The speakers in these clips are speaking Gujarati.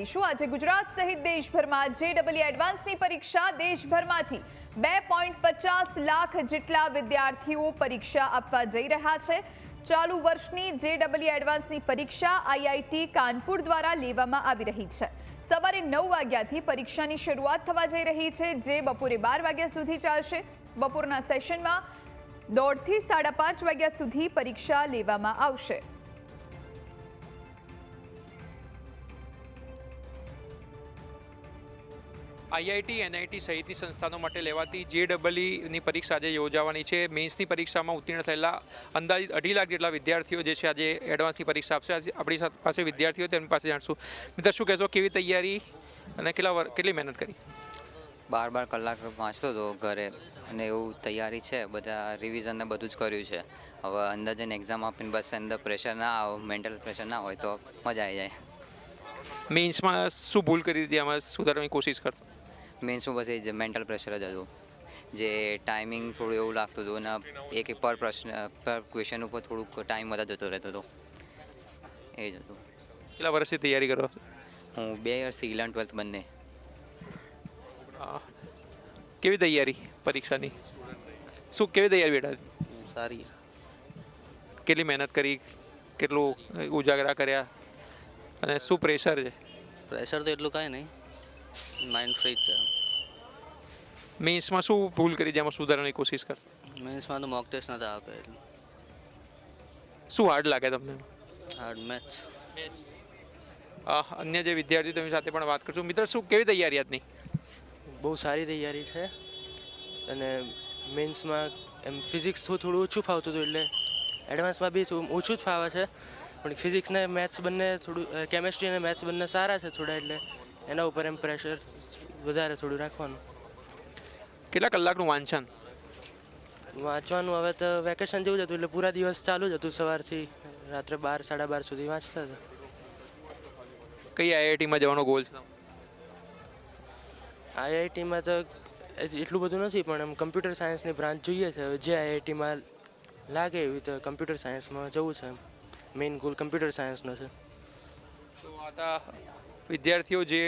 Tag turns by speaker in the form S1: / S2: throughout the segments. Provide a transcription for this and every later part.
S1: મેળવીશું। આજે ગુજરાત સહિત દેશભરમાં JEE એડવાન્સની પરીક્ષા દેશભરમાંથી 2.50 લાખ જેટલા વિદ્યાર્થીઓ પરીક્ષા આપવા જઈ રહ્યા છે। ચાલુ વર્ષની JEE એડવાન્સની પરીક્ષા IIT કાનપુર દ્વારા લેવામાં આવી રહી છે। સવારે 9 વાગ્યાથી પરીક્ષાની શરૂઆત થવા જઈ રહી છે, જે બપોરે 12 વાગ્યા સુધી ચાલશે। બપોરના સેશનમાં 1:30 થી 5:30 વાગ્યા સુધી પરીક્ષા લેવામાં આવશે।
S2: IIT, NIT સહિતની સંસ્થાનો માટે લેવાતી JEE પરીક્ષા આજે યોજાવાની છે। મેન્સની પરીક્ષામાં ઉત્તીર્ણ થયેલા અંદાજિત 2.5 લાખ જેટલા વિદ્યાર્થીઓ જે છે આજે એડવાન્સની પરીક્ષા આપશે। આજે આપણી પાસે વિદ્યાર્થીઓ તેમની પાસે જાણશું। મિત્ર, શું કહેશો, કેવી તૈયારી અને કેટલી મહેનત કરી?
S3: 12 કલાક વાંચતો હતો ઘરે અને એવું તૈયારી છે, બધા રિવિઝન ને બધું જ કર્યું છે। હવે અંદર જઈને એક્ઝામ આપીને બસ અંદર પ્રેશર ના આવે, મેન્ટલ પ્રેશર ના હોય તો મજા આવી જાય।
S2: મેન્સમાં શું ભૂલ કરી હતી, આમાં સુધારવાની કોશિશ કરશો?
S3: મેન્સમાં બસ એ જ મેન્ટલ પ્રેશર જ હતું, જે ટાઈમિંગ થોડું એવું લાગતું હતું અને એક પર ક્વેશ્ચન ઉપર થોડુંક ટાઈમ વધારે જતો રહેતો હતો, એ જ હતું।
S2: કેટલા વર્ષથી તૈયારી કરો?
S3: હું 2 યર્સ 11, 12 બંને।
S2: કેવી તૈયારી પરીક્ષાની? કેવી તૈયારી બેટા?
S4: સારી।
S2: કેટલી મહેનત કરી, કેટલું ઉજાગરા કર્યા અને શું પ્રેશર છે?
S4: પ્રેશર તો એટલું કાંઈ નહીં, માઇન્ડ ફ્રી જ છે।
S2: મેન્સમાં શું ભૂલ કરી જેમાં સુધારવાની કોશિશ કર?
S4: મેન્સમાં તો મોક ટેસ્ટ નતા આપે એટલે।
S2: શું હાર્ડ લાગે તમને?
S4: Hard maths.
S2: અન્ય જે વિદ્યાર્થીઓ તેમની સાથે પણ વાત કરશું। મિત્ર, શું કેવી તૈયારી આજની?
S5: બહુ સારી તૈયારી છે અને મેન્સમાં એમ ફિઝિક્સ થોડું ઓછું ફાવતું હતું, એટલે એડવાન્સમાં બી થોડું ઓછું જ ફાવે છે, પણ ફિઝિક્સ ને મેથ્સ બંને થોડું, કેમેસ્ટ્રી અને મેથ્સ બંને સારા છે થોડા, એટલે એના ઉપર એમ પ્રેશર વધારે થોડું રાખવાનું।
S2: કેટલા કલાકનું વાંચવાનું
S5: હવે તો વેકેશન જેવું જ હતું, એટલે પૂરા દિવસ ચાલુ જ હતું, સવારથી રાત્રે 12, 12:30 સુધી વાંચતા હતા।
S2: કઈ IITમાં જવાનો ગોલ છે?
S5: IITમાં તો એટલું બધું નથી, પણ એમ કમ્પ્યુટર સાયન્સની બ્રાન્ચ જોઈએ છે। હવે જે IITમાં લાગે એવી તો કમ્પ્યુટર સાયન્સમાં જવું છે, મેઇન ગોલ કમ્પ્યુટર સાયન્સનો છે।
S2: તો આ વિદ્યાર્થીઓ જે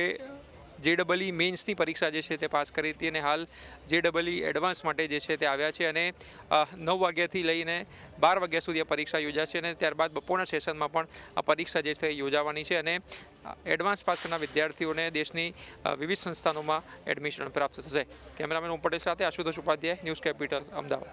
S2: JEE મેન્સની પરીક્ષા જે છે તે પાસ કરી હતી અને હાલ JEE એડવાન્સ માટે જે છે તે આવ્યા છે અને 9 વાગ્યાથી લઈને 12 વાગ્યા સુધી આ પરીક્ષા યોજાશે અને ત્યારબાદ બપોરના સેશનમાં પણ આ પરીક્ષા જે છે યોજાવાની છે અને એડવાન્સ પાસ કરનાર વિદ્યાર્થીઓને દેશની વિવિધ સંસ્થાનોમાં એડમિશન પ્રાપ્ત થશે। કેમેરામેન ઓમ પટેલ સાથે આશુતોષ ઉપાધ્યાય, ન્યૂઝ કેપિટલ, અમદાવાદ।